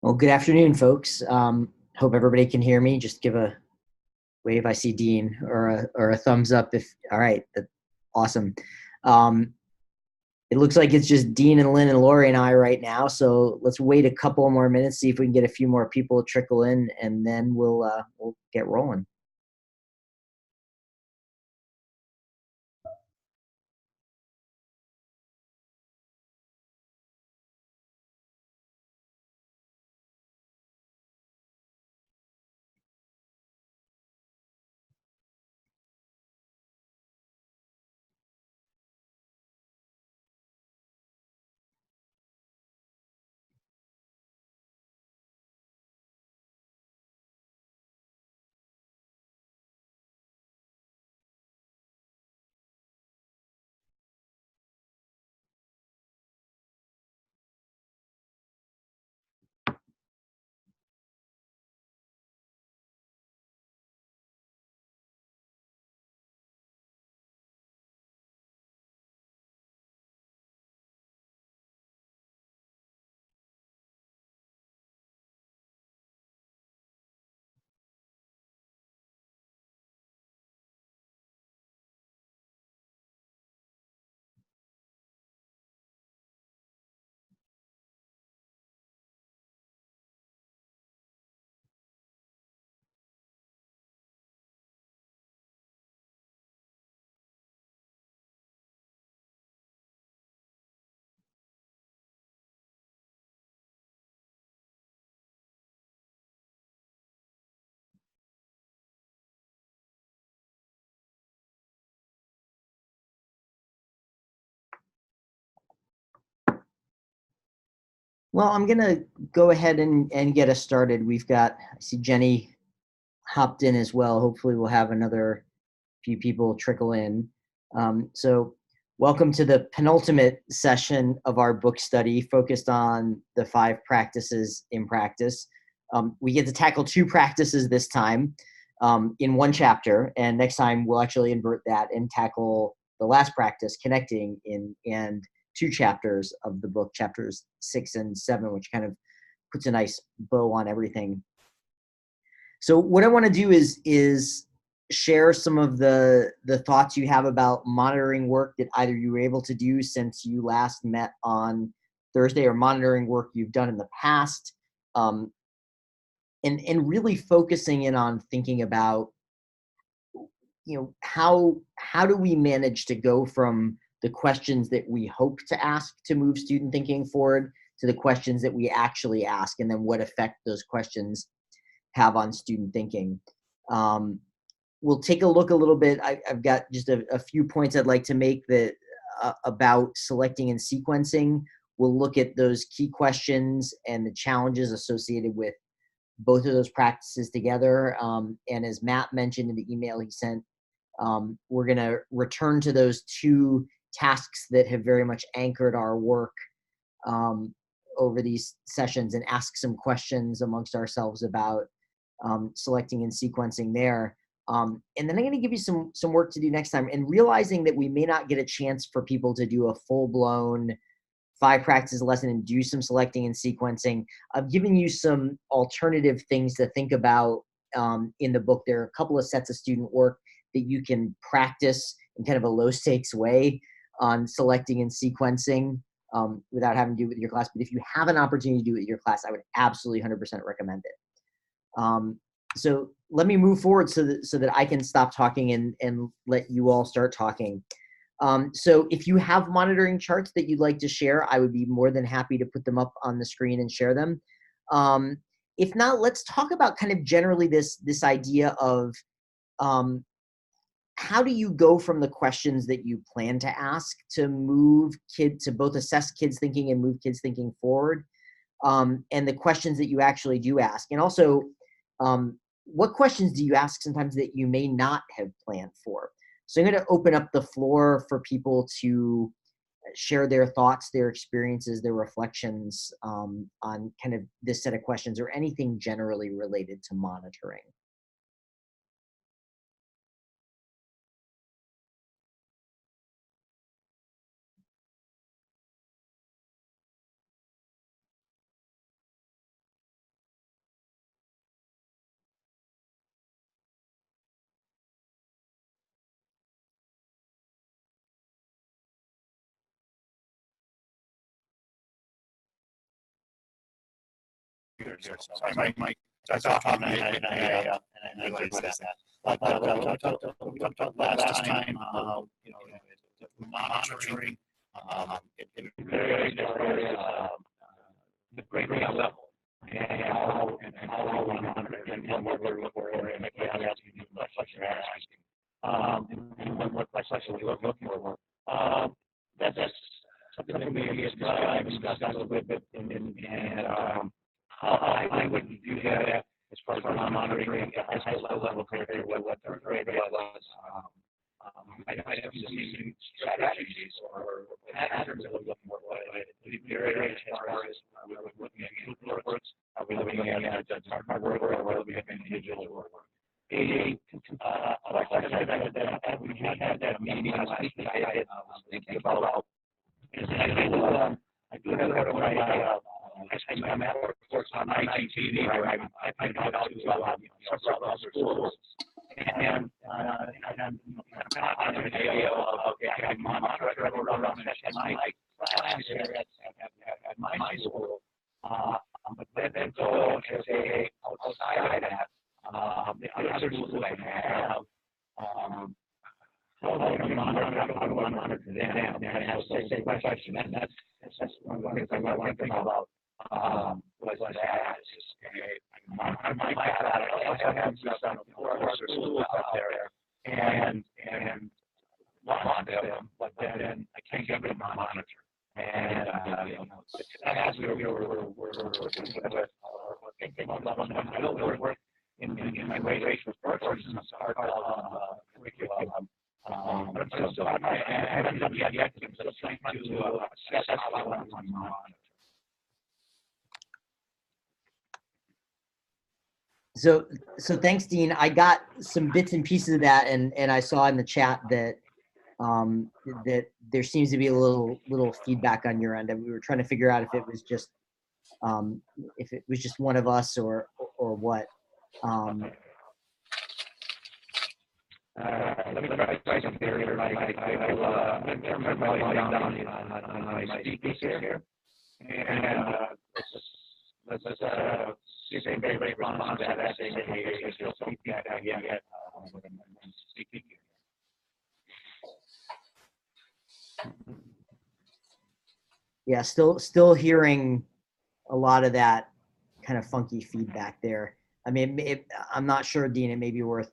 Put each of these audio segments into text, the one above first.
Well, good afternoon, folks. Hope everybody can hear me. Just give a wave. I see Dean, or a thumbs up. If all right, awesome. Um, it looks like it's just Dean and Lynn and Lori and I right now. So let's wait a couple more minutes, see if we can get a few more people to trickle in, and then we'll get rolling. Well, I'm gonna go ahead and get us started. I see Jenny hopped in as well. Hopefully, we'll have another few people trickle in. So, welcome to the penultimate session of our book study focused on the five practices in practice. We get to tackle two practices this time in one chapter, and next time we'll actually invert that and tackle the last practice, connecting in and two chapters of the book, chapters 6 and 7, which kind of puts a nice bow on everything. So what I want to do is share some of the thoughts you have about monitoring work that either you were able to do since you last met on Thursday, or monitoring work you've done in the past, um, and really focusing in on thinking about, how do we manage to go from the questions that we hope to ask to move student thinking forward to the questions that we actually ask, and then what effect those questions have on student thinking. Um, we'll take a look a little bit. I've got just a few points I'd like to make that about selecting and sequencing. We'll look at those key questions and the challenges associated with both of those practices together. And as Matt mentioned in the email he sent, we're going to return to those two tasks that have very much anchored our work um, over these sessions, and ask some questions amongst ourselves about selecting and sequencing there. And then I'm going to give you some work to do next time, and realizing that we may not get a chance for people to do a full blown five practice lesson and do some selecting and sequencing. I've given you some alternative things to think about in the book. There are a couple of sets of student work that you can practice in kind of a low stakes way on selecting and sequencing without having to do it with your class. But if you have an opportunity to do it with your class, I would absolutely 100% recommend it. So let me move forward so that I can stop talking and let you all start talking. So if you have monitoring charts that you'd like to share, I would be more than happy to put them up on the screen and share them. Um, if not, let's talk about kind of generally this idea of um, how do you go from the questions that you plan to ask to move kids to both assess kids thinking and move kids thinking forward, and the questions that you actually do ask, and also what questions do you ask sometimes that you may not have planned for. So I'm going to open up the floor for people to share their thoughts, their experiences, their reflections on kind of this set of questions, or anything generally related to monitoring. So I might that's off on and I fix that. But we talked last time, monitoring, it varies the grade level and how we monitor it and what we're looking for and if we have asking you what question you're asking. And what question we're looking for. That's something that we discussed a little bit and how I would do that as far as monitoring at high school level compared to what third grade was. I have seen strategies or patterns that we're looking for. Very as far as we're looking at group works, are we looking at hard work, or are we looking at individual work? Like I said, we had that meeting last week. I was thinking about is I do have what I met works on IGTV where I find out to several other schools. And I'm kind of an idea of, okay, I have monitor around at my class here at my school. But then go and say, outside of that, the other schools I have, how do you monitor them? And I have the same question. And that's one of the things I want to think about. Was that my class, I also have some other schools out there, and want them, but then I can't get them on monitor. And as we were thinking about I don't work in my race with first and start curriculum. But I'm still, I haven't done yet, I'm still trying to assess how I want to monitor. So thanks, Dean. I got some bits and pieces of that, and I saw in the chat that that there seems to be a little feedback on your end, and we were trying to figure out if it was just one of us or what. Let me try something here. I will turn my volume down on my speakers here, and let's see if anybody responds to that. Saying, hey, still feedback again. Speaking here. Yeah, still hearing a lot of that kind of funky feedback there. I mean, I'm not sure, Dean. It may be worth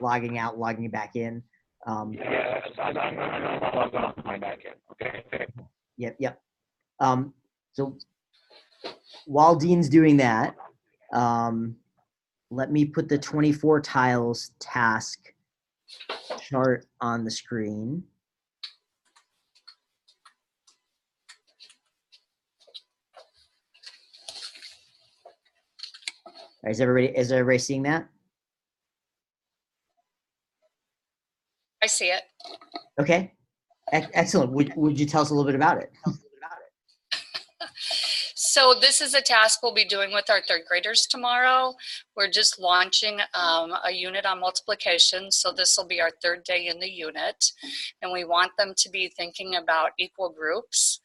logging out, logging back in. Yeah, I'm log off my back in. Okay. Yep. So while Dean's doing that, let me put the 24 tiles task chart on the screen. Is everybody seeing that? I see it. Okay, excellent. Would you tell us a little bit about it? So this is a task we'll be doing with our third graders tomorrow. We're just launching a unit on multiplication. So this will be our third day in the unit. And we want them to be thinking about equal groups.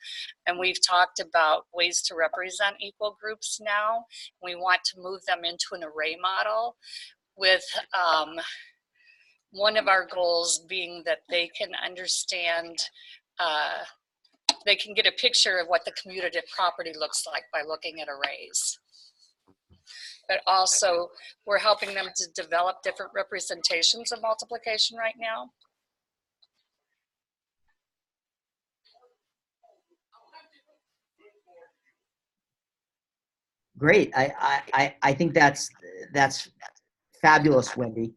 And we've talked about ways to represent equal groups now. We want to move them into an array model with one of our goals being that they can understand they can get a picture of what the commutative property looks like by looking at arrays. But also, we're helping them to develop different representations of multiplication right now. Great. I think that's fabulous, Wendy.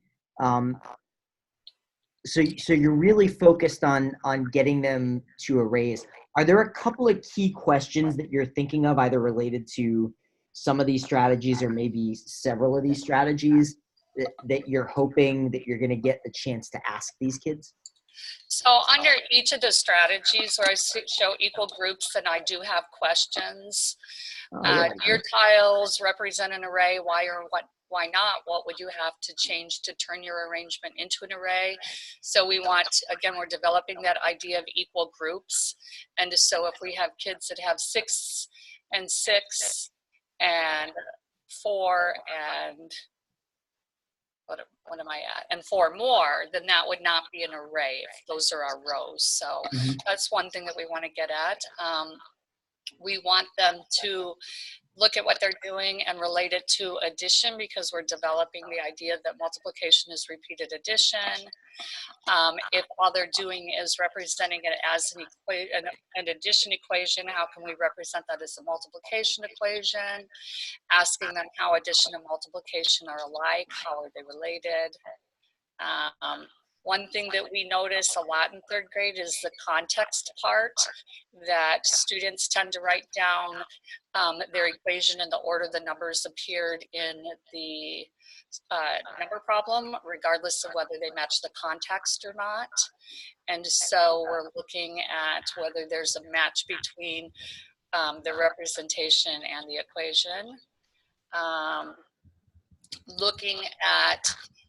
So you're really focused on getting them to arrays. Are there a couple of key questions that you're thinking of, either related to some of these strategies or maybe several of these strategies that you're hoping that you're going to get the chance to ask these kids? So under each of the strategies where I show equal groups, and I do have questions. Your tiles represent an array. Why not? What would you have to change to turn your arrangement into an array? So we want, again, we're developing that idea of equal groups. And so if we have kids that have 6 and 6 and 4 and what am I at? And 4 more, then that would not be an array if those are our rows. So Mhm. that's one thing that we want to get at. We want them to look at what they're doing and relate it to addition, because we're developing the idea that multiplication is repeated addition. If all they're doing is representing it as an addition equation, how can we represent that as a multiplication equation? Asking them how addition and multiplication are alike, how are they related? One thing that we notice a lot in 3rd grade is the context part, that students tend to write down their equation in the order the numbers appeared in the number problem, regardless of whether they match the context or not. And so we're looking at whether there's a match between the representation and the equation. Looking at,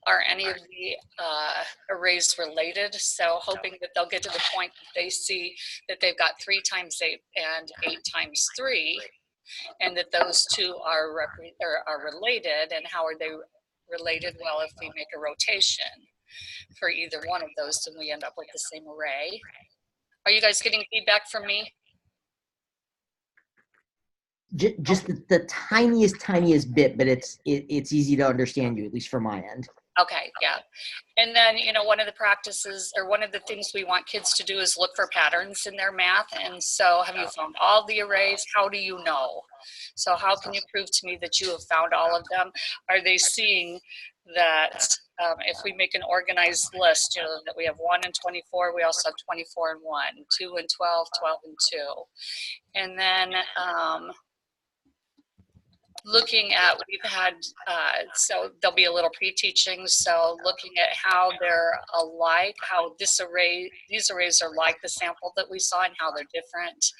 are any of the arrays related? So hoping that they'll get to the point that they see that they've got 3 times 8 and 8 times 3, and that those two are related. And how are they related? Well, if we make a rotation for either one of those, then we end up with the same array. Are you guys getting feedback from me? Just the tiniest bit, but it's easy to understand you, at least from my end. Okay, yeah. And then, you know, one of the practices, or one of the things we want kids to do is look for patterns in their math. And so, have you found all the arrays? How do you know? So how can you prove to me that you have found all of them? Are they seeing that if we make an organized list, you know, that we have 1 and 24, we also have 24 and 1, 2 and 12, 12 and 2. And then looking at, we've had, so there'll be a little pre-teaching, so looking at how they're alike, how these arrays are like the sample that we saw and how they're different,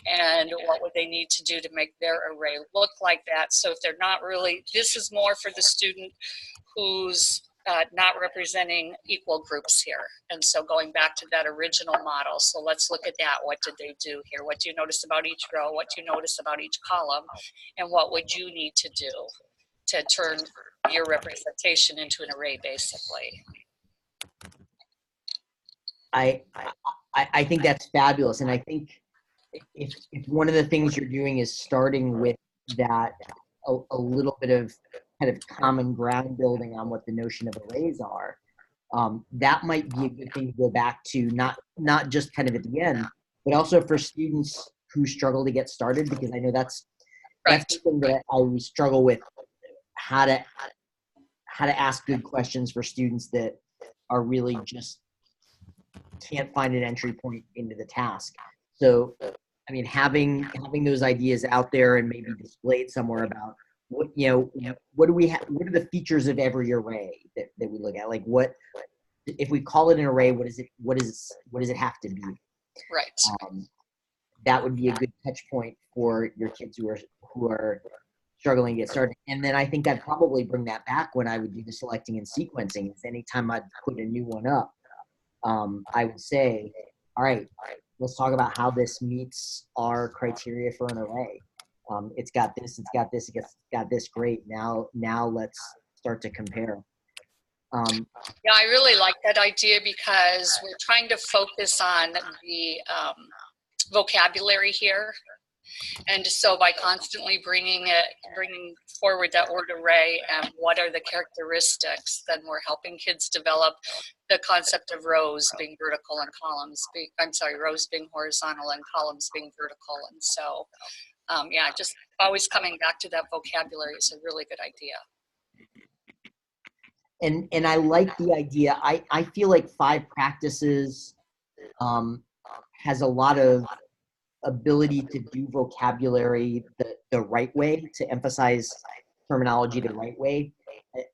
and what would they need to do to make their array look like that. So if they're not really, this is more for the student who's not representing equal groups here. And so going back to that original model, so let's look at that. What did they do here? What do you notice about each row? What do you notice about each column? And what would you need to do to turn your representation into an array, basically? I think that's fabulous, and I think if one of the things you're doing is starting with that a little bit of kind of common ground building on what the notion of arrays are, that might be a good thing to go back to, not just kind of at the end, but also for students who struggle to get started, because I know that's something that I always struggle with, how to ask good questions for students that are really just can't find an entry point into the task. So, I mean, having those ideas out there and maybe displayed somewhere about what, you know, what do we have, what are the features of every array that we look at? Like, what if we call it an array, what does it have to be? Right. That would be a good touch point for your kids who are struggling to get started. And then I think I'd probably bring that back when I would do the selecting and sequencing. Is anytime I'd put a new one up, I would say, all right, let's talk about how this meets our criteria for an array. It's got this, it's got this, it's got this. Great. Now let's start to compare. Yeah, I really like that idea, because we're trying to focus on the vocabulary here. And so by constantly bringing forward that word array and what are the characteristics, then we're helping kids develop the concept of rows being vertical and rows being horizontal and columns being vertical. And so, yeah, just always coming back to that vocabulary is a really good idea. And I like the idea. I feel like 5 practices has a lot of ability to do vocabulary the right way, to emphasize terminology the right way.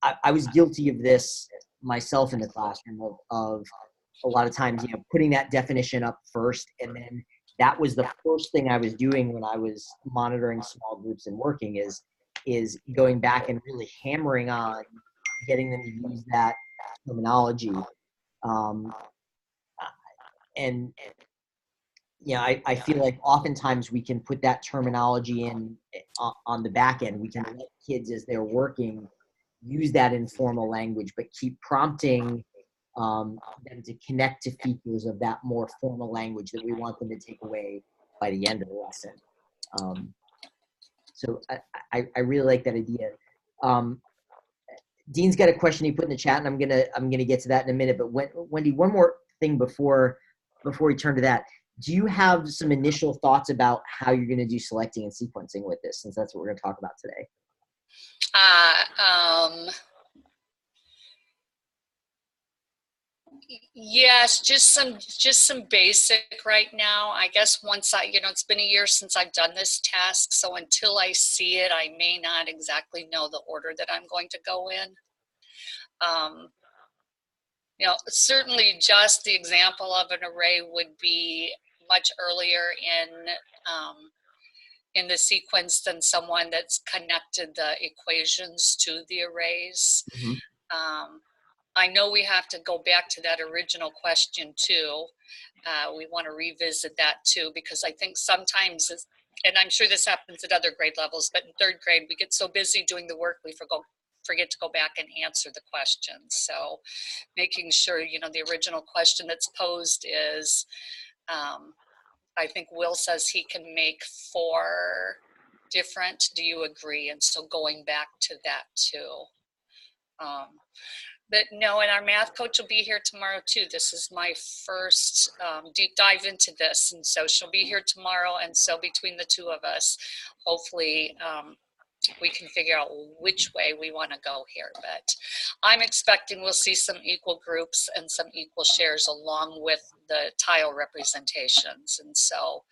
I was guilty of this myself in the classroom, of a lot of times, you know, putting that definition up first, and then that was the first thing I was doing when I was monitoring small groups and working, is going back and really hammering on getting them to use that terminology. And yeah, I feel like oftentimes we can put that terminology in on the back end. We can let kids as they're working use that informal language, but keep prompting them to connect to features of that more formal language that we want them to take away by the end of the lesson. So I really like that idea. Dean's got a question he put in the chat, and I'm gonna get to that in a minute. But Wendy, one more thing before we turn to that. Do you have some initial thoughts about how you're going to do selecting and sequencing with this, since that's what we're going to talk about today? Yes, just some basic right now. I guess once it's been a year since I've done this task, so until I see it, I may not exactly know the order that I'm going to go in. Certainly just the example of an array would be much earlier in the sequence than someone that's connected the equations to the arrays. Mm-hmm. I know we have to go back to that original question too. We want to revisit that too, because I think sometimes, and I'm sure this happens at other grade levels, but in third grade, we get so busy doing the work, we forget to go back and answer the questions. So making sure, the original question that's posed is, I think Will says he can make 4 different. Do you agree? And so going back to that too. But no, and our math coach will be here tomorrow too. This is my first deep dive into this. And so she'll be here tomorrow. And so between the two of us, hopefully we can figure out which way we want to go here. But I'm expecting we'll see some equal groups and some equal shares along with the tile representations. And so,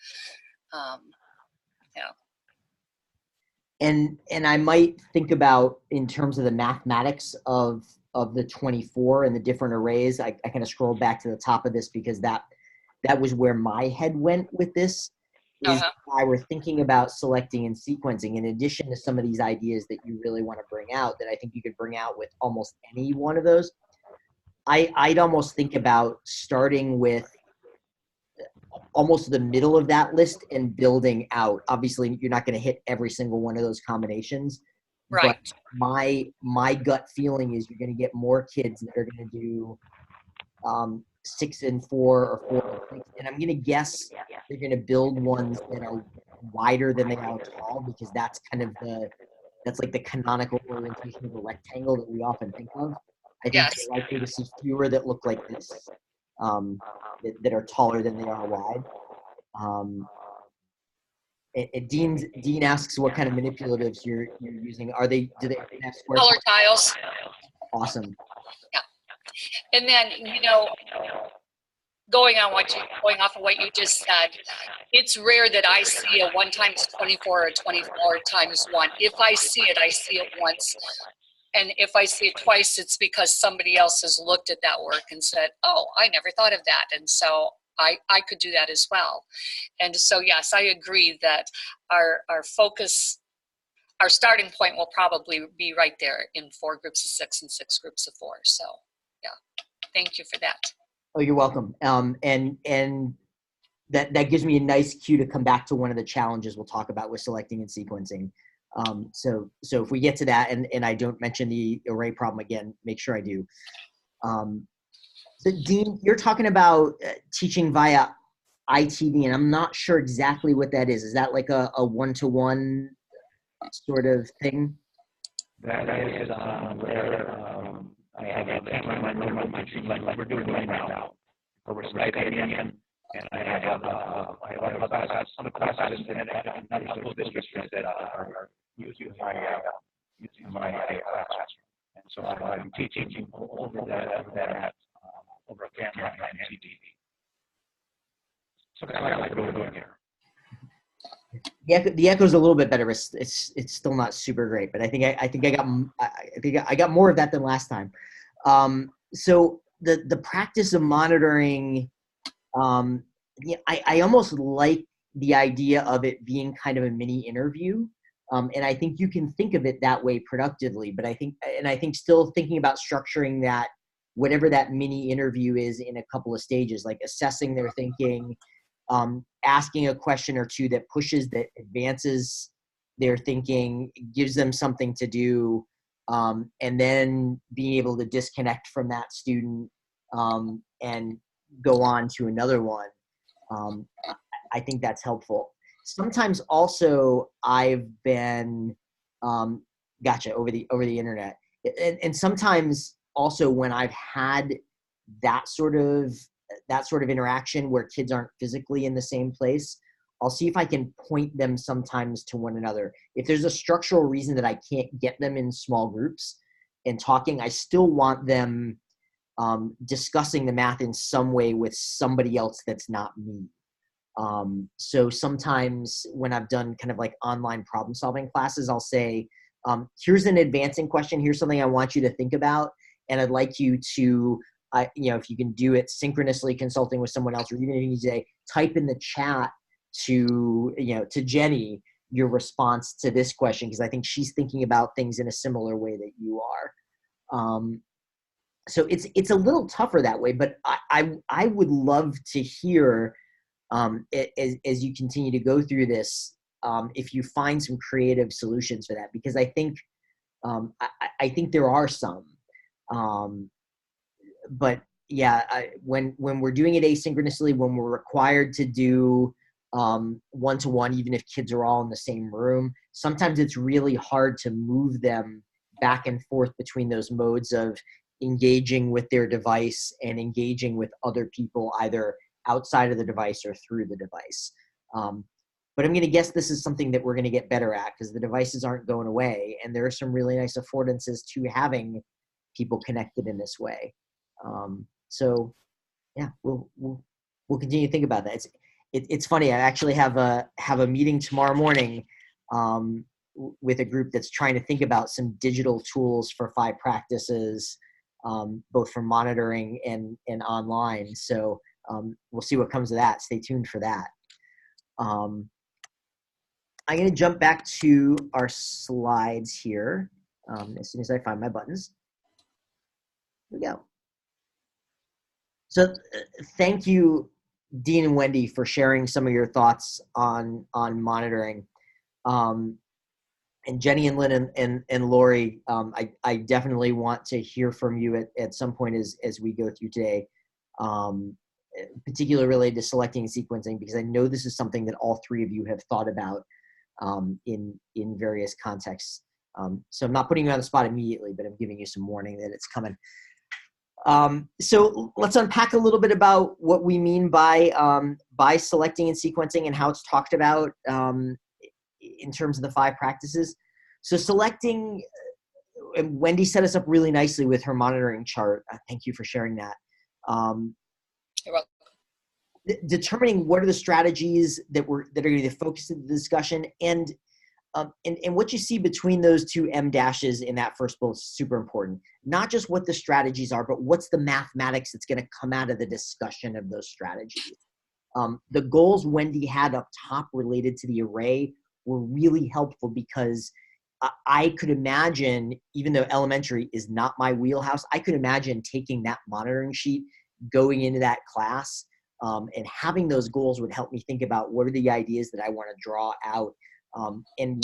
yeah. And I might think about, in terms of the mathematics of the 24 and the different arrays, I kind of scrolled back to the top of this because that was where my head went with this. Is I were thinking about selecting and sequencing, in addition to some of these ideas that you really want to bring out, that I think you could bring out with almost any one of those. I'd almost think about starting with almost the middle of that list and building out. Obviously, you're not going to hit every single one of those combinations. Right. But my gut feeling is you're going to get more kids that are going to do 6 and 4 or 4 and 6. And I'm going to guess they're going to build ones that are wider than they are tall, because that's kind of that's like the canonical orientation of a rectangle that we often think of. I think you're likely to see fewer that look like this, that are taller than they are wide. Dean asks what kind of manipulatives you're using. Do they have square color tiles? Awesome. Yeah. And then, going off of what you just said, it's rare that I see a 1 times 24 or 24 times 1. If I see it once. And if I see it twice, it's because somebody else has looked at that work and said, oh, I never thought of that. And so I could do that as well. And so, yes, I agree that our focus, our starting point will probably be right there in 4 groups of 6 and 6 groups of 4. So, yeah, thank you for that. Oh, you're welcome. And that gives me a nice cue to come back to one of the challenges we'll talk about with selecting and sequencing. So if we get to that and I don't mention the array problem again, make sure I do. So Dean, you're talking about teaching via ITV, and I'm not sure exactly what that is. Is that like a one-to-one sort of thing? That is where I have my team like we're doing right now. Where we're Skyping in, and I have some classes and other school districts that are using my classroom. And so I'm teaching over that over a camera and CTV. So kind of like what we're doing here. The echo's a little bit better. It's still not super great, but I think I got more of that than last time. So the practice of monitoring, I almost like the idea of it being kind of a mini interview. And I think you can think of it that way productively, but I think still thinking about structuring that, whatever that mini interview is, in a couple of stages, like assessing their thinking, asking a question or two that pushes, that advances their thinking, gives them something to do, and then being able to disconnect from that student and go on to another one. I think that's helpful. Sometimes also I've been gotcha over the internet, and sometimes also when I've had that sort of interaction where kids aren't physically in the same place, I'll see if I can point them sometimes to one another. If there's a structural reason that I can't get them in small groups and talking, I still want them discussing the math in some way with somebody else that's not me. So sometimes when I've done kind of like online problem solving classes, I'll say, here's an advancing question. Here's something I want you to think about. And I'd like you to, if you can do it synchronously consulting with someone else, or even if you say, type in the chat to Jenny, your response to this question, because I think she's thinking about things in a similar way that you are. So it's a little tougher that way, but I would love to hear, as you continue to go through this, if you find some creative solutions for that, because I think there are some, but yeah, when we're doing it asynchronously, when we're required to do one-to-one, even if kids are all in the same room, sometimes it's really hard to move them back and forth between those modes of engaging with their device and engaging with other people, either outside of the device or through the device. But I'm going to guess this is something that we're going to get better at, because the devices aren't going away, and there are some really nice affordances to having people connected in this way. So yeah, we'll continue to think about that. It's funny. I actually have a meeting tomorrow morning with a group that's trying to think about some digital tools for Phi practices, both for monitoring and online. So we'll see what comes of that. Stay tuned for that. I'm going to jump back to our slides here as soon as I find my buttons. Here we go. So thank you, Dean and Wendy, for sharing some of your thoughts on monitoring. And Jenny and Lynn and Lori, I definitely want to hear from you at some point as we go through today, particularly related to selecting and sequencing, because I know this is something that all three of you have thought about in various contexts. So I'm not putting you on the spot immediately, but I'm giving you some warning that it's coming. So let's unpack a little bit about what we mean by selecting and sequencing and how it's talked about in terms of the 5 practices. So selecting, and Wendy set us up really nicely with her monitoring chart. Thank you for sharing that. You're welcome. Determining what are the strategies that are going to be the focus of the discussion, and what you see between those two M dashes in that first bullet is super important. Not just what the strategies are, but what's the mathematics that's going to come out of the discussion of those strategies. The goals Wendy had up top related to the array were really helpful, because I could imagine, even though elementary is not my wheelhouse, I could imagine taking that monitoring sheet, going into that class, and having those goals would help me think about what are the ideas that I want to draw out. And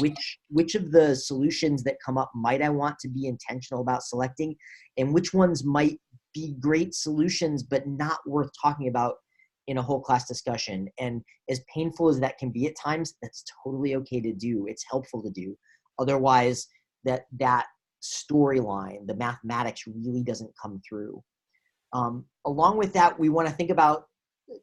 which of the solutions that come up might I want to be intentional about selecting, and which ones might be great solutions but not worth talking about in a whole class discussion. And as painful as that can be at times, that's totally okay to do. It's helpful to do. Otherwise, that storyline, the mathematics, really doesn't come through. Along with that, we want to think about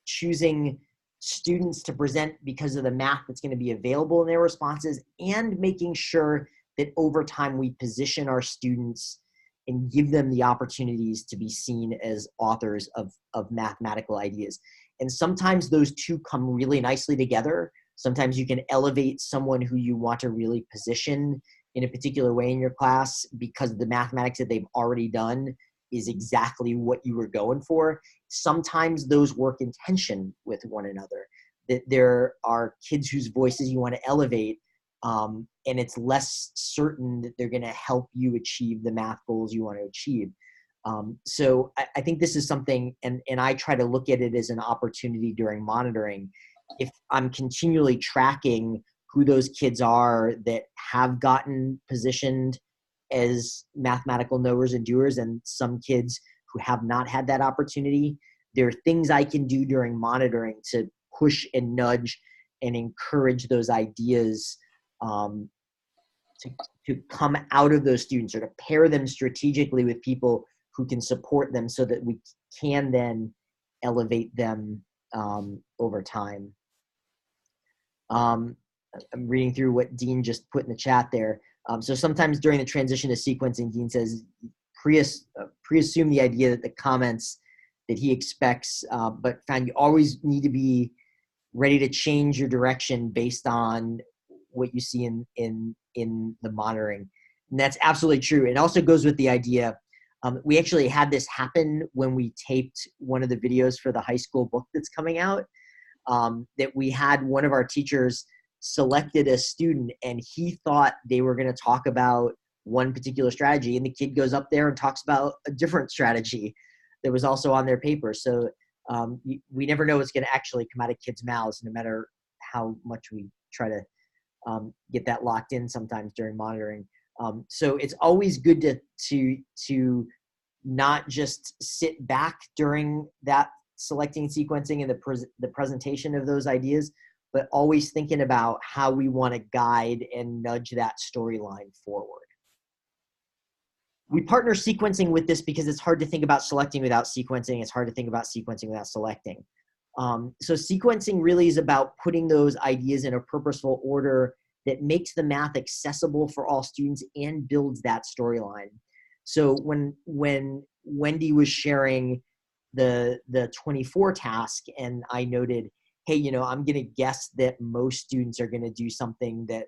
choosing students to present because of the math that's going to be available in their responses, and making sure that over time we position our students and give them the opportunities to be seen as authors of mathematical ideas. And sometimes those two come really nicely together. Sometimes you can elevate someone who you want to really position in a particular way in your class because the mathematics that they've already done is exactly what you were going for. Sometimes those work in tension with one another. That there are kids whose voices you want to elevate, and it's less certain that they're going to help you achieve the math goals you want to achieve. So I think this is something, and I try to look at it as an opportunity during monitoring, if I'm continually tracking who those kids are that have gotten positioned as mathematical knowers and doers and some kids who have not had that opportunity, there are things I can do during monitoring to push and nudge and encourage those ideas to come out of those students, or to pair them strategically with people who can support them so that we can then elevate them over time. I'm reading through what Dean just put in the chat there. So sometimes during the transition to sequencing, Dean says, pre-assume the idea that the comments that he expects, but found you always need to be ready to change your direction based on what you see in the monitoring. And that's absolutely true. It also goes with the idea, we actually had this happen when we taped one of the videos for the high school book that's coming out, that we had one of our teachers selected a student and he thought they were going to talk about one particular strategy, and the kid goes up there and talks about a different strategy that was also on their paper. So we never know what's going to actually come out of kids' mouths, no matter how much we try to get that locked in sometimes during monitoring. So it's always good to not just sit back during that selecting, sequencing, and the presentation of those ideas, but always thinking about how we want to guide and nudge that storyline forward. We partner sequencing with this because it's hard to think about selecting without sequencing. It's hard to think about sequencing without selecting. So sequencing really is about putting those ideas in a purposeful order that makes the math accessible for all students and builds that storyline. So when Wendy was sharing the 24 task, and I noted, hey, I'm going to guess that most students are going to do something that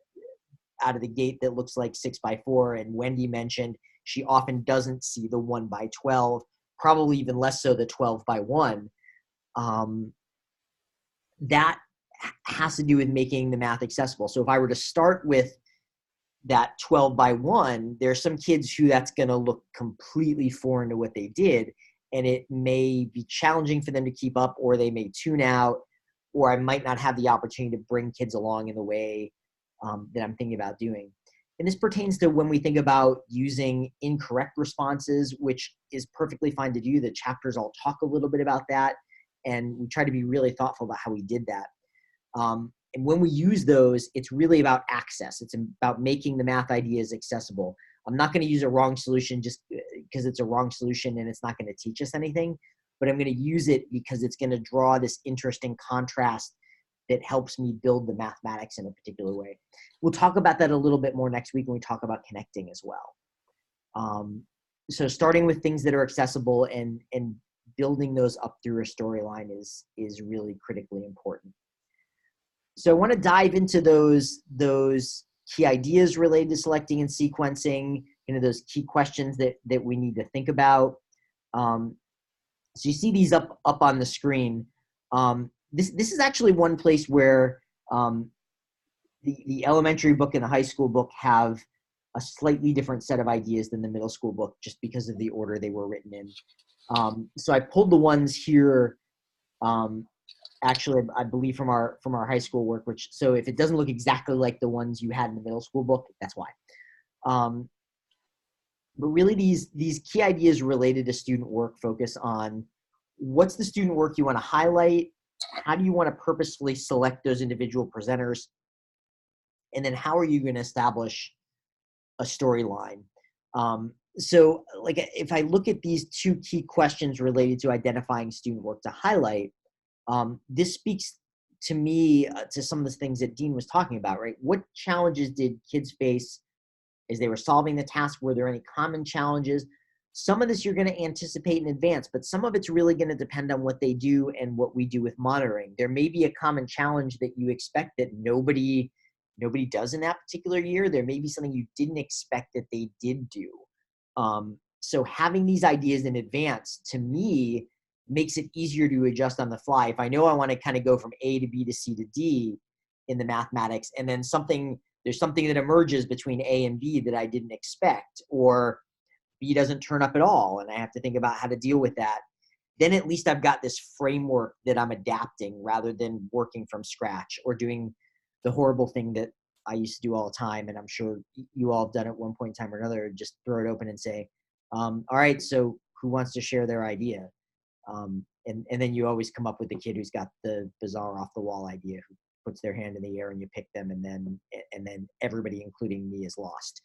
out of the gate that looks like 6x4. And Wendy mentioned she often doesn't see the 1x12, probably even less so the 12x1. That has to do with making the math accessible. So if I were to start with that 12x1, there are some kids who that's going to look completely foreign to what they did, and it may be challenging for them to keep up, or they may tune out, or I might not have the opportunity to bring kids along in the way that I'm thinking about doing. And this pertains to when we think about using incorrect responses, which is perfectly fine to do. The chapters all talk a little bit about that, and we try to be really thoughtful about how we did that. And when we use those, it's really about access. It's about making the math ideas accessible. I'm not going to use a wrong solution just because it's a wrong solution and it's not going to teach us anything, but I'm going to use it because it's going to draw this interesting contrast that helps me build the mathematics in a particular way. We'll talk about that a little bit more next week when we talk about connecting as well. So starting with things that are accessible and building those up through a storyline is really critically important. So I want to dive into those key ideas related to selecting and sequencing, those key questions that we need to think about. So you see these up on the screen. This is actually one place where the elementary book and the high school book have a slightly different set of ideas than the middle school book, just because of the order they were written in. So I pulled the ones here, actually, I believe from our high school work, so if it doesn't look exactly like the ones you had in the middle school book, that's why. But really these key ideas related to student work focus on what's the student work you want to highlight, how do you want to purposefully select those individual presenters, and then how are you going to establish a storyline. So like if I look at these two key questions related to identifying student work to highlight, this speaks to me to some of the things that Dean was talking about, right? What challenges did kids face as they were solving the task? Were there any common challenges? Some of this you're going to anticipate in advance, but some of it's really going to depend on what they do and what we do with monitoring. There may be a common challenge that you expect that nobody does in that particular year. There may be something you didn't expect that they did do. So having these ideas in advance, to me, makes it easier to adjust on the fly. If I know I want to kind of go from A to B to C to D in the mathematics, and then there's something that emerges between A and B that I didn't expect, or B doesn't turn up at all, and I have to think about how to deal with that. then at least I've got this framework that I'm adapting rather than working from scratch or doing the horrible thing that I used to do all the time. And I'm sure you all have done at one point in time or another, just throw it open and say, all right, so who wants to share their idea? And then you always come up with the kid who's got the bizarre off the wall idea, who puts their hand in the air and you pick them, and then everybody, including me, is lost.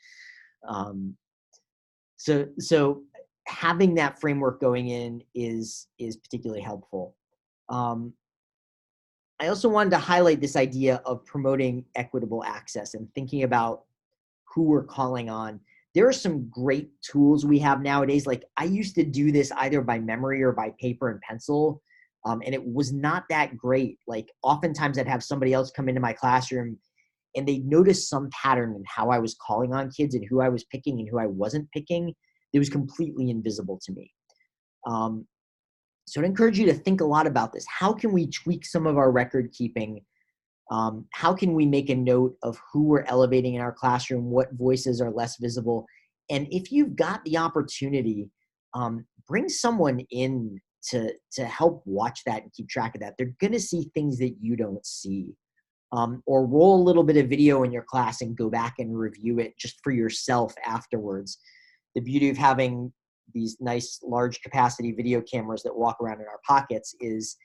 So having that framework going in is particularly helpful. I also wanted to highlight this idea of promoting equitable access and thinking about who we're calling on. There are some great tools we have nowadays. Like, I used to do this either by memory or by paper and pencil, and it was not that great. Like, oftentimes I'd have somebody else come into my classroom and they'd notice some pattern in how I was calling on kids and who I was picking and who I wasn't picking that was completely invisible to me. So I'd encourage you to think a lot about this. How can we tweak some of our record keeping? How can we make a note of who we're elevating in our classroom? What voices are less visible? And if you've got the opportunity, bring someone in to help watch that and keep track of that. They're going to see things that you don't see. Or roll a little bit of video in your class and go back and review it just for yourself afterwards. The beauty of having these nice large capacity video cameras that walk around in our pockets is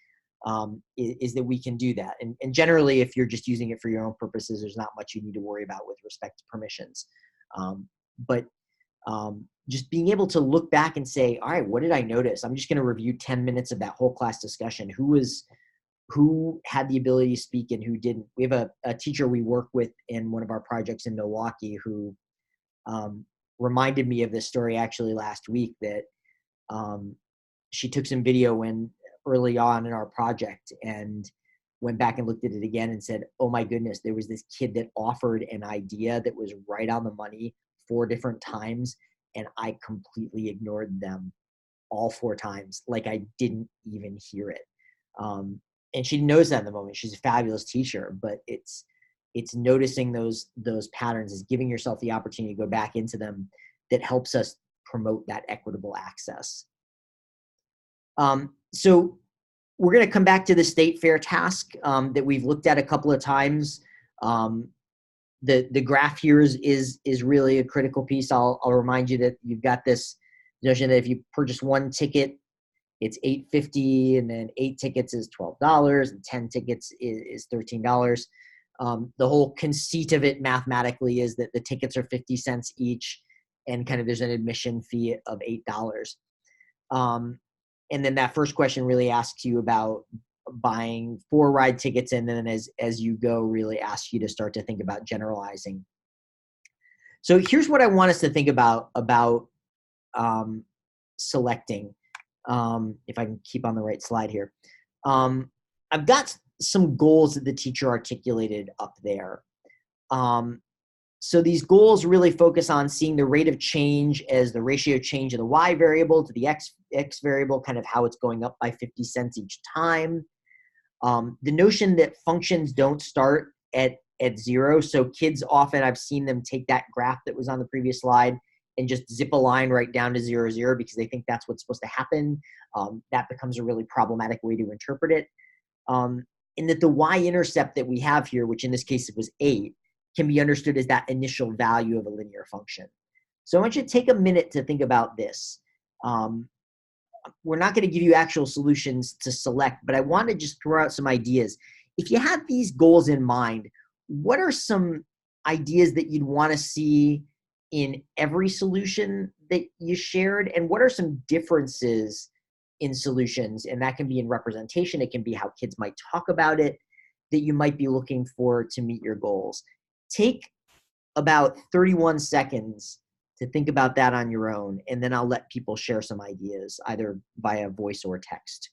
that we can do that. And generally, if you're just using it for your own purposes, there's not much you need to worry about with respect to permissions. But just being able to look back and say, all right, what did I notice? I'm just going to review 10 minutes of that whole class discussion. Who had the ability to speak and who didn't. We have a teacher we work with in one of our projects in Milwaukee who reminded me of this story actually last week, that she took some video when early on in our project and went back and looked at it again and said, oh my goodness, there was this kid that offered an idea that was right on the money 4 different times, and I completely ignored them all 4 times, like I didn't even hear it. And she knows that in the moment. She's a fabulous teacher, but it's noticing those patterns, is giving yourself the opportunity to go back into them, that helps us promote that equitable access. So we're going to come back to the state fair task that we've looked at a couple of times. The graph here is really a critical piece. I'll remind you that you've got this notion that if you purchase 1 ticket, it's $8.50, and then 8 tickets is $12, and 10 tickets is $13. The whole conceit of it mathematically is that the tickets are 50 cents each, and kind of there's an admission fee of $8. And then that first question really asks you about buying 4 ride tickets, and then as you go, really asks you to start to think about generalizing. So here's what I want us to think about selecting. If I can keep on the right slide here. I've got some goals that the teacher articulated up there. So these goals really focus on seeing the rate of change as the ratio change of the y variable to the x variable, kind of how it's going up by 50 cents each time. The notion that functions don't start at 0. So kids often, I've seen them take that graph that was on the previous slide and just zip a line right down to 0, 0 because they think that's what's supposed to happen. That becomes a really problematic way to interpret it. And that the y-intercept that we have here, which in this case it was 8, can be understood as that initial value of a linear function. So I want you to take a minute to think about this. We're not going to give you actual solutions to select, but I want to just throw out some ideas. If you have these goals in mind, what are some ideas that you'd want to see in every solution that you shared? And what are some differences in solutions? And that can be in representation. It can be how kids might talk about it that you might be looking for to meet your goals. Take about 31 seconds to think about that on your own, and then I'll let people share some ideas, either via voice or text.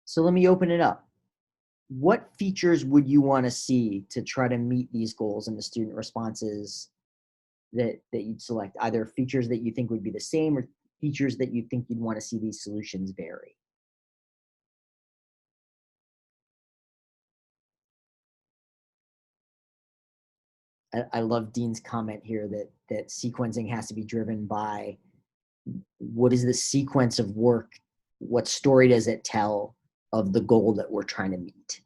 So let me open it up. What features would you want to see to try to meet these goals and the student responses that you'd select? Either features that you think would be the same or features that you think you'd want to see these solutions vary. I love Dean's comment here that sequencing has to be driven by what is the sequence of work, what story does it tell of the goal that we're trying to meet.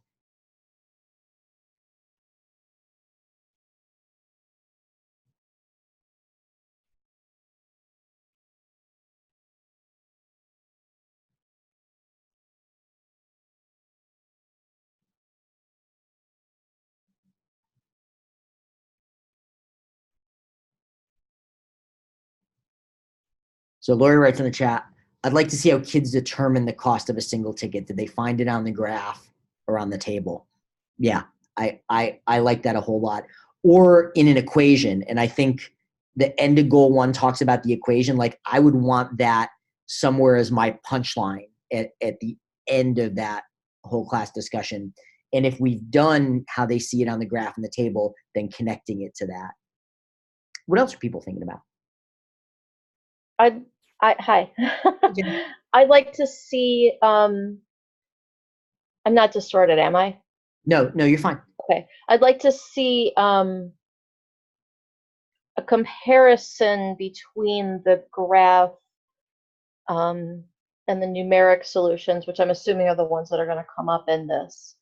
So Lori writes in the chat, I'd like to see how kids determine the cost of a single ticket. Did they find it on the graph or on the table? Yeah, I like that a whole lot. Or in an equation. And I think the end of goal one talks about the equation. Like I would want that somewhere as my punchline at the end of that whole class discussion. And if we've done how they see it on the graph and the table, then connecting it to that. What else are people thinking about? Hi. I'd like to see, I'm not distorted, am I? No, you're fine. Okay. I'd like to see a comparison between the graph and the numeric solutions, which I'm assuming are the ones that are going to come up in this.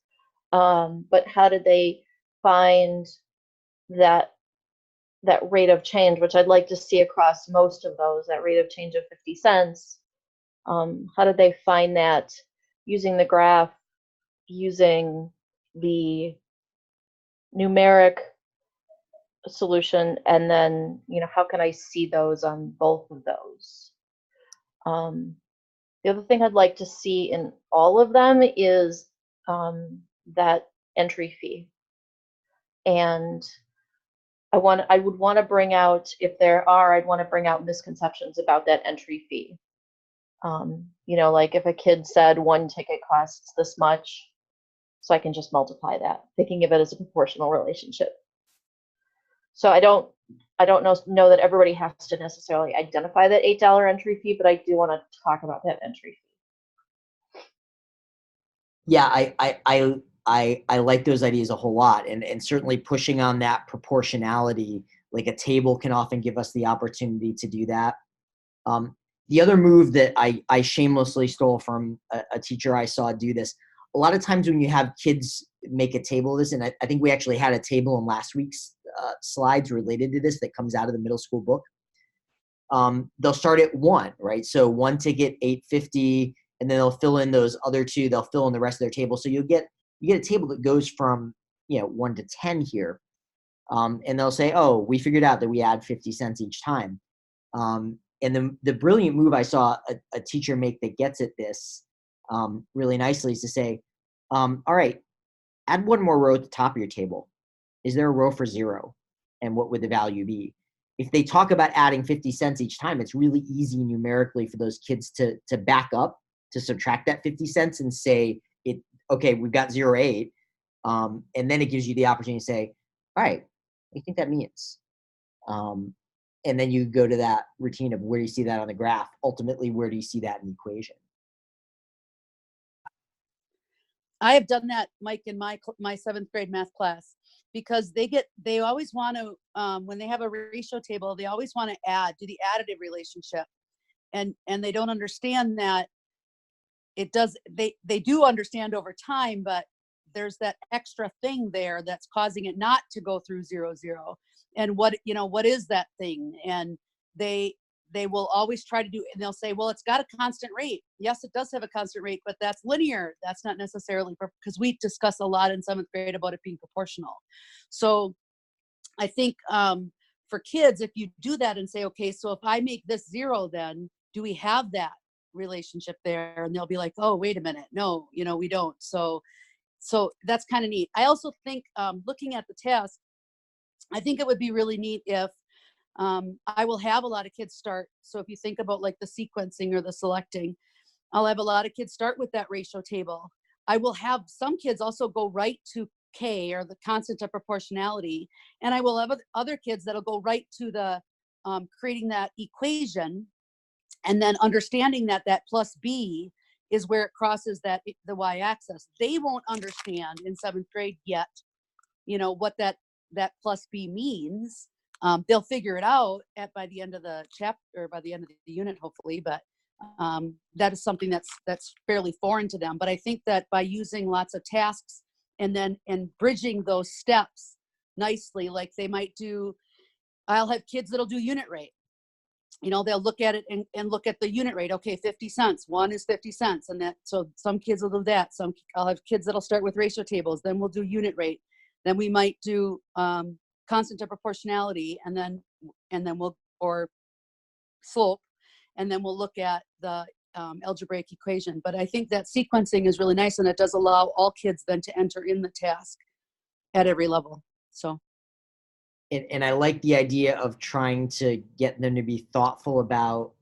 But how did they find that rate of change, which I'd like to see across most of those, that rate of change of 50 cents? How did they find that using the graph, using the numeric solution, and then, how can I see those on both of those? The other thing I'd like to see in all of them is that entry fee. And I would want to bring out, if there are, I'd want to bring out misconceptions about that entry fee. Like if a kid said one ticket costs this much, so I can just multiply that, thinking of it as a proportional relationship. So I don't know that everybody has to necessarily identify that $8 entry fee, but I do want to talk about that entry fee. Yeah, I like those ideas a whole lot, and certainly pushing on that proportionality. Like a table can often give us the opportunity to do that. The other move that I shamelessly stole from a teacher I saw do this, a lot of times when you have kids make a table of this, and I think we actually had a table in last week's slides related to this that comes out of the middle school book. They'll start at 1, right? So 1 ticket, $8.50, and then they'll fill in those other 2. They'll fill in the rest of their table. So you get a table that goes from 1 to 10 here, and they'll say, "Oh, we figured out that we add 50 cents each time." And then the brilliant move I saw a teacher make that gets at this really nicely is to say, "All right, add 1 more row at the top of your table. Is there a row for 0? And what would the value be?" If they talk about adding 50 cents each time, it's really easy numerically for those kids to back up, to subtract that 50 cents and say, okay, we've got 0, 8. And then it gives you the opportunity to say, all right, what do you think that means? And then you go to that routine of where do you see that on the graph? Ultimately, where do you see that in the equation? I have done that, Mike, in my 7th grade math class, because they always want to, when they have a ratio table, they always want to do the additive relationship. And they don't understand that they do understand over time, but there's that extra thing there that's causing it not to go through 0, 0. And what is that thing? And they will always try to do, and they'll say, well, it's got a constant rate. Yes, it does have a constant rate, but that's linear. That's not necessarily, because we discuss a lot in 7th grade about it being proportional. So I think for kids, if you do that and say, okay, so if I make this 0, then do we have that relationship there? And they'll be like, oh, wait a minute. No, we don't. So that's kind of neat. I also think looking at the test, I think it would be really neat if I will have a lot of kids start. So if you think about like the sequencing or the selecting, I'll have a lot of kids start with that ratio table. I will have some kids also go right to K, or the constant of proportionality. And I will have other kids that'll go right to the creating that equation, and then understanding that that plus B is where it crosses the y-axis. They won't understand in 7th grade yet, what that plus B means. They'll figure it out by the end of the chapter, or by the end of the unit, hopefully. But that is something that's fairly foreign to them. But I think that by using lots of tasks and bridging those steps nicely, like they might do, I'll have kids that'll do unit rate. They'll look at it and look at the unit rate. Okay, 50 cents. One is 50 cents. So some kids will do that. I'll have kids that'll start with ratio tables. Then we'll do unit rate. Then we might do constant of proportionality, and then or slope. And then we'll look at the algebraic equation. But I think that sequencing is really nice, and it does allow all kids then to enter in the task at every level. So. And I like the idea of trying to get them to be thoughtful about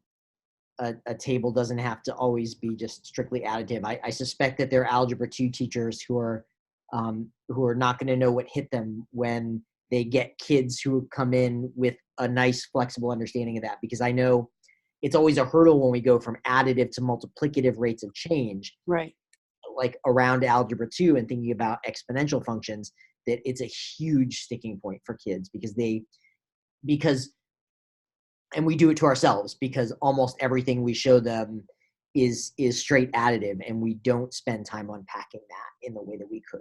a table doesn't have to always be just strictly additive. I suspect that there are Algebra 2 teachers who are not going to know what hit them when they get kids who come in with a nice flexible understanding of that, because I know it's always a hurdle when we go from additive to multiplicative rates of change, Right. like around Algebra 2 and thinking about exponential functions, that it's a huge sticking point for kids and we do it to ourselves, because almost everything we show them is straight additive, and we don't spend time unpacking that in the way that we could.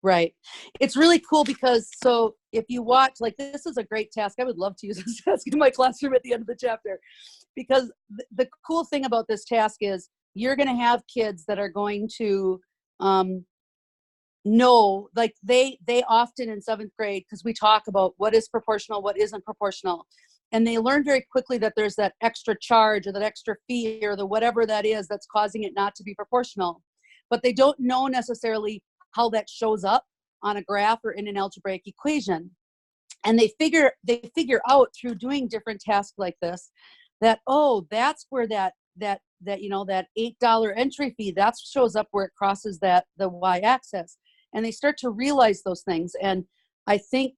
Right. It's really cool because, so if you watch, like, this is a great task. I would love to use this task in my classroom at the end of the chapter, because the cool thing about this task is you're going to have kids that are going to know, like they often in 7th grade, because we talk about what is proportional, what isn't proportional. And they learn very quickly that there's that extra charge or that extra fee or the whatever that is that's causing it not to be proportional. But they don't know necessarily how that shows up on a graph or in an algebraic equation. And they figure out through doing different tasks like this that, oh, that's where that $8 entry fee, that shows up where it crosses the y-axis. And they start to realize those things. And I think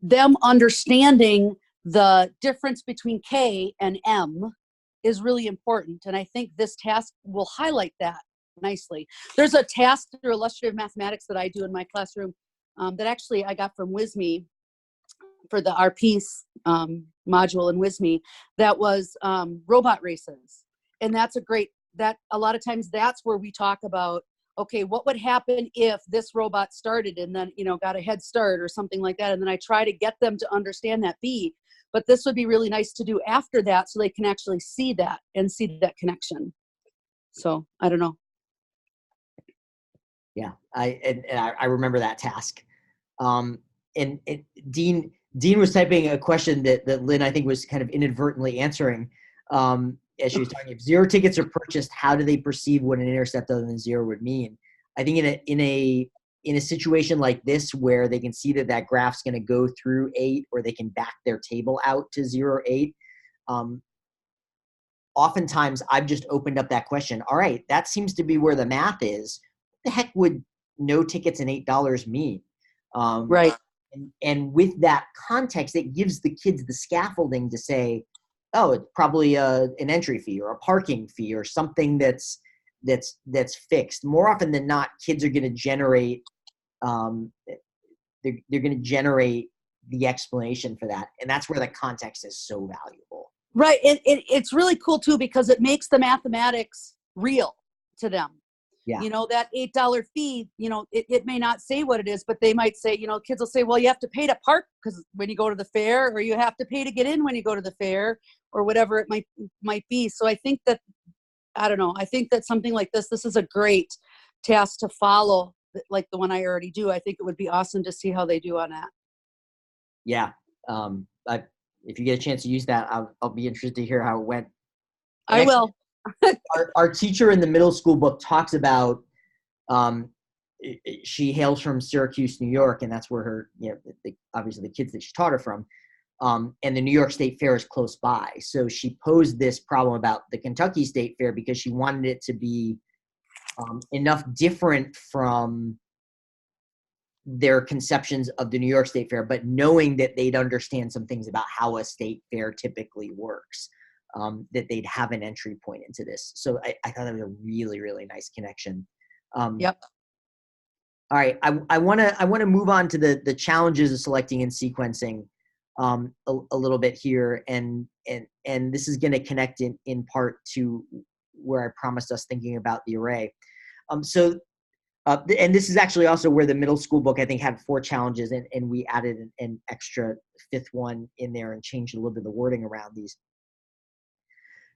them understanding the difference between K and M is really important. And I think this task will highlight that nicely. There's a task through illustrative mathematics that I do in my classroom that actually I got from WISME for the RP module in WISME, that was robot races. And that's a lot of times that's where we talk about, okay, what would happen if this robot started and then, got a head start or something like that. And then I try to get them to understand that B, but this would be really nice to do after that so they can actually see that and see that connection. So I don't know. Yeah, I remember that task. And Dean was typing a question that Lynn, I think, was kind of inadvertently answering as she was talking. If 0 tickets are purchased, how do they perceive what an intercept other than 0 would mean? I think in a situation like this where they can see that graph's going to go through 8, or they can back their table out to 0 or 8. Oftentimes, I've just opened up that question. All right, that seems to be where the math is. What the heck would no tickets and $8 mean? Right. And with that context, it gives the kids the scaffolding to say, oh, it's probably an entry fee or a parking fee or something that's fixed. More often than not, kids are going to generate they're going to generate the explanation for that, and that's where the context is so valuable. Right. It's really cool too, because it makes the mathematics real to them. Yeah. That $8 fee, it may not say what it is, but they might say, kids will say, well, you have to pay to park because when you go to the fair, or you have to pay to get in when you go to the fair, or whatever it might be. So I think that, I don't know, I think that something like this is a great task to follow, like the one I already do. I think it would be awesome to see how they do on that. Yeah. If you get a chance to use that, I'll be interested to hear how it went. I will. Our teacher in the middle school book talks about, she hails from Syracuse, New York, and that's where her, obviously the kids that she taught her from. and the New York State Fair is close by. So she posed this problem about the Kentucky State Fair because she wanted it to be enough different from their conceptions of the New York State Fair, but knowing that they'd understand some things about how a state fair typically works, that they'd have an entry point into this. So I thought that was a really, really nice connection. Yep. All right, I want to move on to the challenges of selecting and sequencing a little bit here, and this is going to connect in part to where I promised us thinking about the array. And this is actually also where the middle school book, I think, had 4 challenges, and we added an extra 5th one in there and changed a little bit of the wording around these.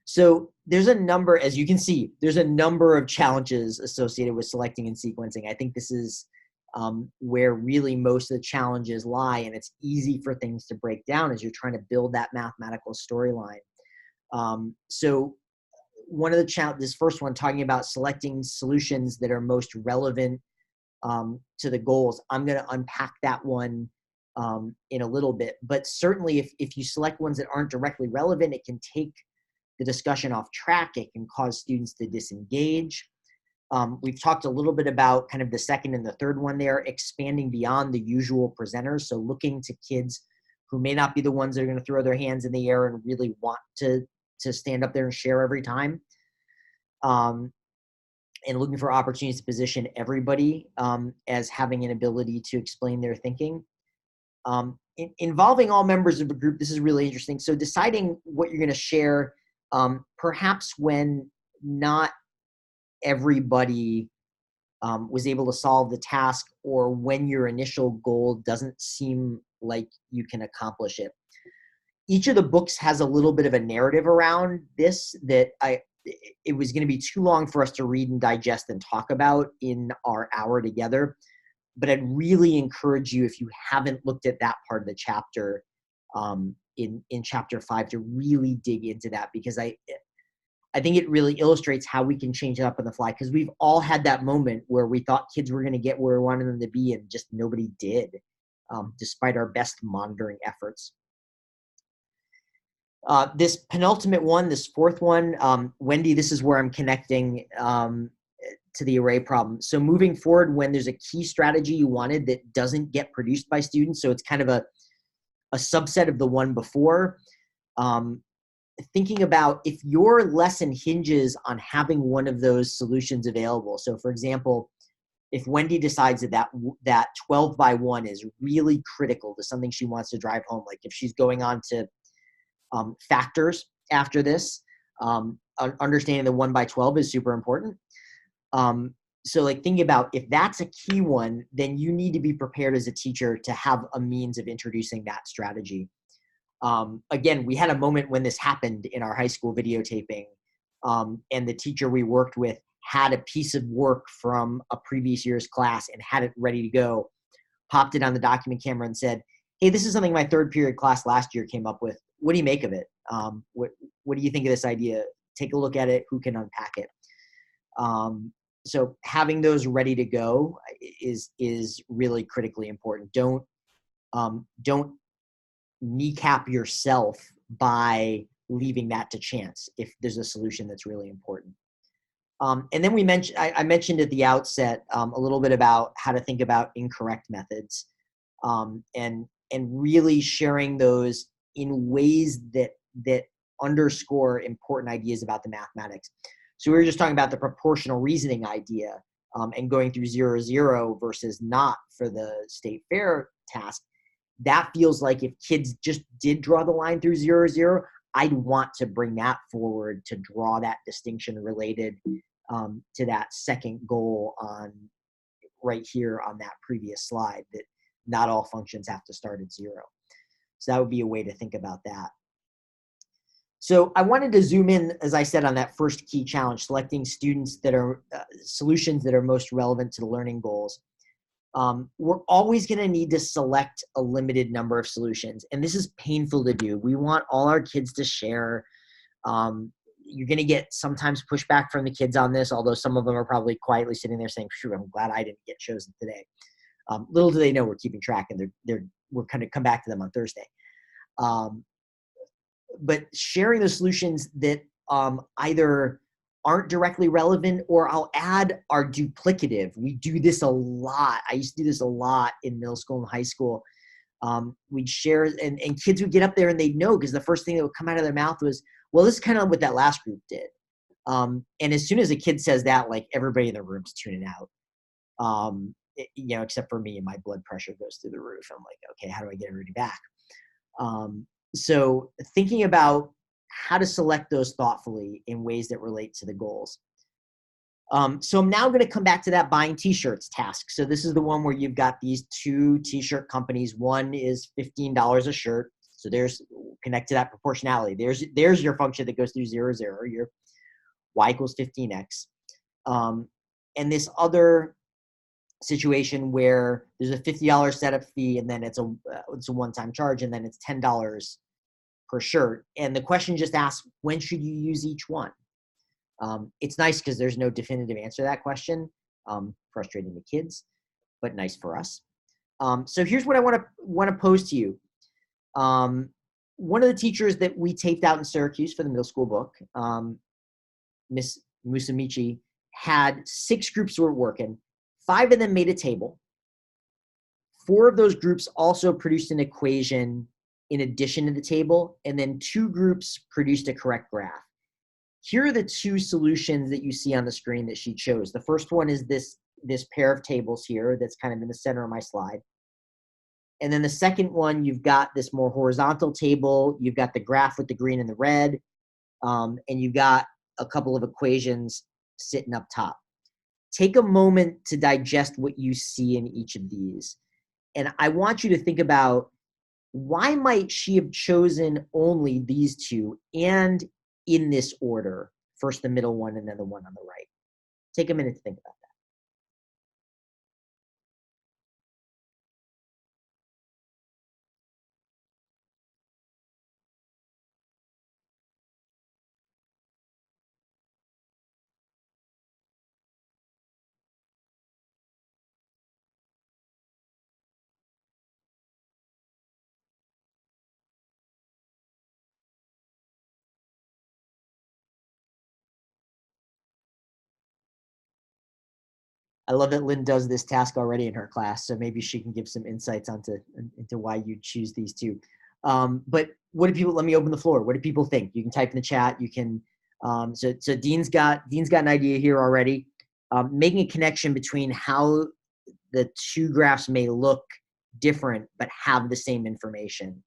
So there's a number, as you can see, there's a number of challenges associated with selecting and sequencing. I think this is where really most of the challenges lie, and it's easy for things to break down as you're trying to build that mathematical storyline. So one of the this first one, talking about selecting solutions that are most relevant to the goals, I'm going to unpack that one in a little bit. But certainly if you select ones that aren't directly relevant, it can take the discussion off track. It can cause students to disengage. We've talked a little bit about kind of the second and the third one there, expanding beyond the usual presenters. So looking to kids who may not be the ones that are going to throw their hands in the air and really want to stand up there and share every time. And looking for opportunities to position everybody as having an ability to explain their thinking. Involving all members of a group, this is really interesting. So deciding what you're going to share, perhaps when not everybody was able to solve the task, or when your initial goal doesn't seem like you can accomplish it. Each of the books has a little bit of a narrative around this that it was going to be too long for us to read and digest and talk about in our hour together. But I'd really encourage you, if you haven't looked at that part of the chapter in chapter 5, to really dig into that, because I think it really illustrates how we can change it up on the fly, because we've all had that moment where we thought kids were going to get where we wanted them to be and just nobody did, despite our best monitoring efforts. This penultimate one, this 4th one, Wendy, this is where I'm connecting to the array problem. So moving forward, when there's a key strategy you wanted that doesn't get produced by students, so it's kind of a subset of the one before, thinking about if your lesson hinges on having one of those solutions available. So for example, if Wendy decides that 12 by 1 is really critical to something she wants to drive home, like if she's going on to factors after this, understanding the 1 by 12 is super important. So like thinking about if that's a key one, then you need to be prepared as a teacher to have a means of introducing that strategy. Again, we had a moment when this happened in our high school videotaping, and the teacher we worked with had a piece of work from a previous year's class and had it ready to go, popped it on the document camera and said, "Hey, this is something my 3rd period class last year came up with. What do you make of it? What do you think of this idea? Take a look at it. Who can unpack it?" So having those ready to go is really critically important. Don't kneecap yourself by leaving that to chance if there's a solution that's really important. And then I mentioned at the outset a little bit about how to think about incorrect methods, and really sharing those in ways that underscore important ideas about the mathematics. So we were just talking about the proportional reasoning idea, and going through 0, 0 versus not for the state fair task. That feels like if kids just did draw the line through 0, 0, I'd want to bring that forward to draw that distinction related to that second goal on right here on that previous slide, that not all functions have to start at 0. So that would be a way to think about that. So I wanted to zoom in, as I said, on that first key challenge, selecting students that are solutions that are most relevant to the learning goals. We're always going to need to select a limited number of solutions, and this is painful to do. We want all our kids to share. You're going to get sometimes pushback from the kids on this, although some of them are probably quietly sitting there saying, "Phew, I'm glad I didn't get chosen today." Little do they know we're keeping track, and we're going to come back to them on Thursday. But sharing the solutions that either aren't directly relevant, or I'll add are duplicative. We do this a lot. I used to do this a lot in middle school and high school. We'd share, and kids would get up there and they'd know, because the first thing that would come out of their mouth was, well, this is kind of what that last group did. And as soon as a kid says that, like, everybody in the room's tuning out. Except for me, and my blood pressure goes through the roof. I'm like, okay, how do I get everybody back? So thinking about how to select those thoughtfully in ways that relate to the goals. So I'm now going to come back to that buying t-shirts task. So this is the one where you've got these two t-shirt companies. One is $15 a shirt. So there's, connect to that proportionality. There's your function that goes through 0, 0, your y equals 15x. And this other situation where there's a $50 setup fee, and then it's a one-time charge, and then it's $10 per shirt. And the question just asks, when should you use each one? It's nice because there's no definitive answer to that question. Frustrating to kids, but nice for us. So here's what I want to pose to you. One of the teachers that we taped out in Syracuse for the middle school book, Miss Musamichi, had 6 groups who were working. 5 of them made a table. 4 of those groups also produced an equation in addition to the table, and then 2 groups produced a correct graph. Here are the 2 solutions that you see on the screen that she chose. The first one is this pair of tables here that's kind of in the center of my slide. And then the second one, you've got this more horizontal table. You've got the graph with the green and the red, and you've got a couple of equations sitting up top. Take a moment to digest what you see in each of these. And I want you to think about, why might she have chosen only these 2 and in this order? First the middle one and then the one on the right. Take a minute to think about that. I love that Lynn does this task already in her class, so maybe she can give some insights into why you choose these 2. But what do people? Let me open the floor. What do people think? You can type in the chat. You can. So Dean's got an idea here already. Making a connection between how the 2 graphs may look different but have the same information.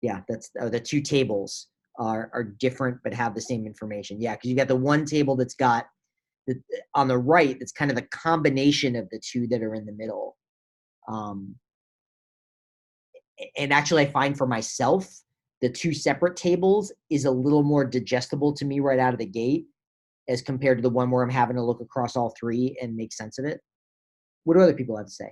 Yeah, that's the 2 tables are different but have the same information. Yeah, because you got the one table that's got on the right, that's kind of a combination of the 2 that are in the middle. And actually, I find for myself, the 2 separate tables is a little more digestible to me right out of the gate, as compared to the one where I'm having to look across all 3 and make sense of it. What do other people have to say?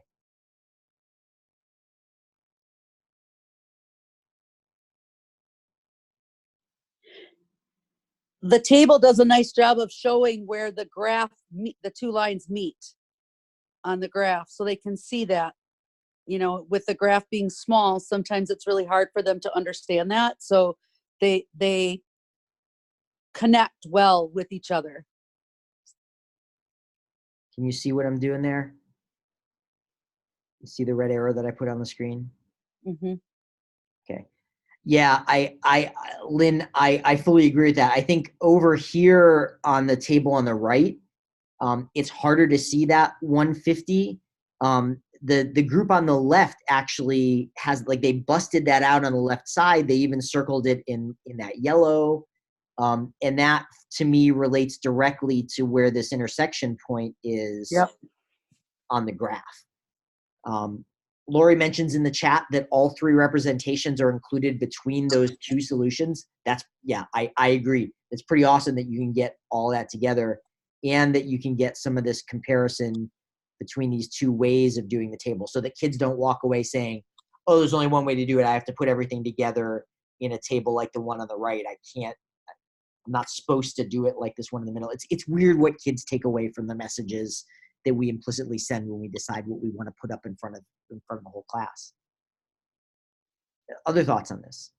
The table does a nice job of showing where the graph, the 2 lines meet on the graph, so they can see that. With the graph being small, sometimes it's really hard for them to understand that. So they connect well with each other. Can you see what I'm doing there? You see the red arrow that I put on the screen? Mm-hmm. Okay. Yeah, Lynn, I fully agree with that. I think over here on the table on the right, it's harder to see that 150. The group on the left actually has, like, they busted that out on the left side. They even circled it in that yellow. And that, to me, relates directly to where this intersection point is. Yep. On the graph. Lori mentions in the chat that all 3 representations are included between those 2 solutions. I agree. It's pretty awesome that you can get all that together, and that you can get some of this comparison between these 2 ways of doing the table, so that kids don't walk away saying, oh, there's only one way to do it. I have to put everything together in a table like the one on the right. I'm not supposed to do it like this one in the middle. It's weird what kids take away from the messages that we implicitly send when we decide what we want to put up in front of the whole class. Other thoughts on this?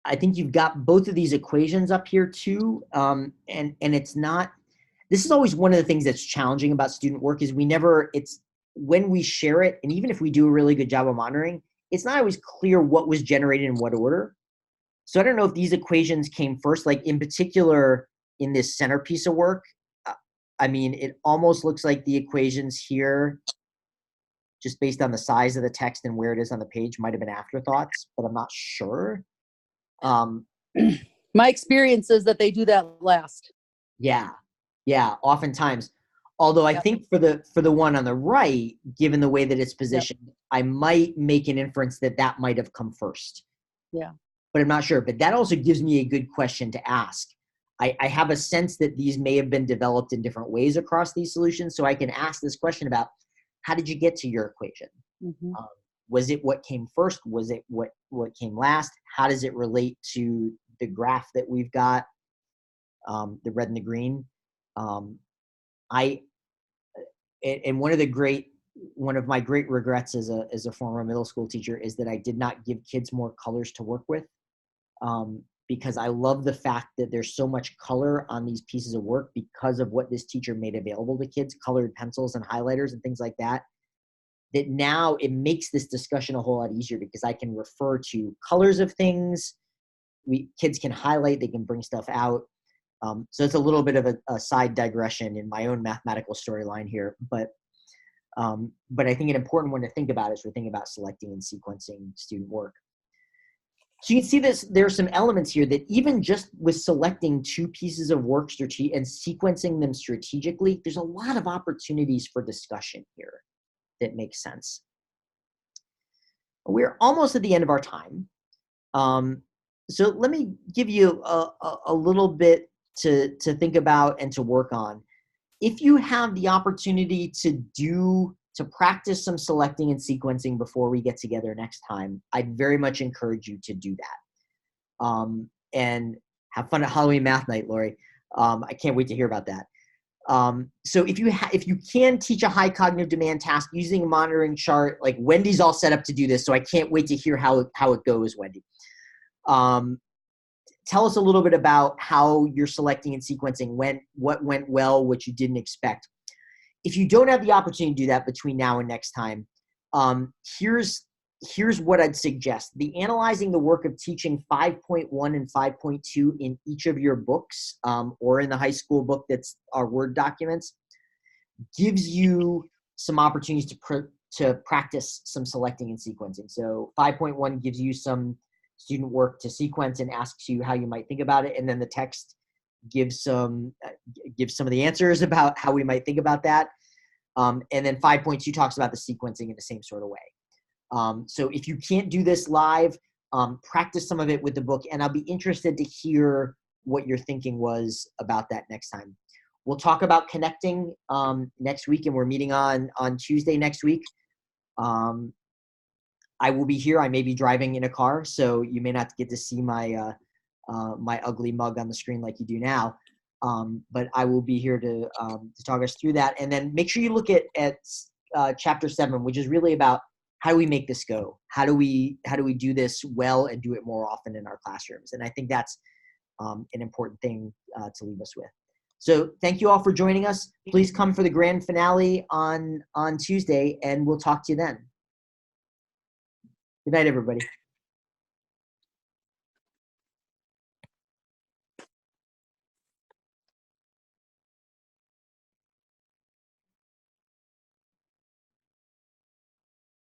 I think you've got both of these equations up here too. And it's not, this is always one of the things that's challenging about student work is it's when we share it, and even if we do a really good job of monitoring, it's not always clear what was generated in what order. So I don't know if these equations came first, like in particular in this centerpiece of work. I mean, it almost looks like the equations here, just based on the size of the text and where it is on the page, might have been afterthoughts, but I'm not sure. My experience is that they do that last. Yeah, oftentimes. Although I Yep. think for the one on the right, given the way that it's positioned, I might make an inference that that might have come first. Yeah. But I'm not sure. But that also gives me a good question to ask. I have a sense that these may have been developed in different ways across these solutions. So I can ask this question about, how did you get to your equation? Mhm. Was it what came first? Was it what came last? How does it relate to the graph that we've got, the red and the green? And one of my great regrets as a former middle school teacher is that I did not give kids more colors to work with, because I love the fact that there's so much color on these pieces of work because of what this teacher made available to kids, colored pencils and highlighters and things like that. That now it makes this discussion a whole lot easier because I can refer to colors of things. Kids can highlight, they can bring stuff out. So it's a little bit of a side digression in my own mathematical storyline here, but I think an important one to think about is we're thinking about selecting and sequencing student work. So you can see this, there are some elements here that even just with selecting two pieces of work and sequencing them strategically, there's a lot of opportunities for discussion here that makes sense. We're almost at the end of our time. So let me give you a little bit to think about and to work on. If you have the opportunity to practice some selecting and sequencing before we get together next time, I'd very much encourage you to do that. And have fun at Halloween Math Night, Lori. I can't wait to hear about that. So if you can teach a high cognitive demand task using a monitoring chart, like Wendy's all set up to do this, so I can't wait to hear how it goes, Wendy. Tell us a little bit about how you're selecting and sequencing, what went well, what you didn't expect. If you don't have the opportunity to do that between now and next time, here's what I'd suggest. The analyzing the work of teaching 5.1 and 5.2 in each of your books, or in the high school book that's our Word documents, gives you some opportunities to practice some selecting and sequencing. So 5.1 gives you some student work to sequence and asks you how you might think about it. And then the text gives some of the answers about how we might think about that. And then 5.2 talks about the sequencing in the same sort of way. So if you can't do this live, practice some of it with the book, and I'll be interested to hear what your thinking was about that next time. We'll talk about connecting next week, and we're meeting on Tuesday next week. I will be here. I may be driving in a car, so you may not get to see my my ugly mug on the screen like you do now. But I will be here to talk us through that. And then make sure you look at chapter 7, which is really about how do we make this go? How do we do this well and do it more often in our classrooms? And I think that's an important thing to leave us with. So thank you all for joining us. Please come for the grand finale on Tuesday, and we'll talk to you then. Good night, everybody.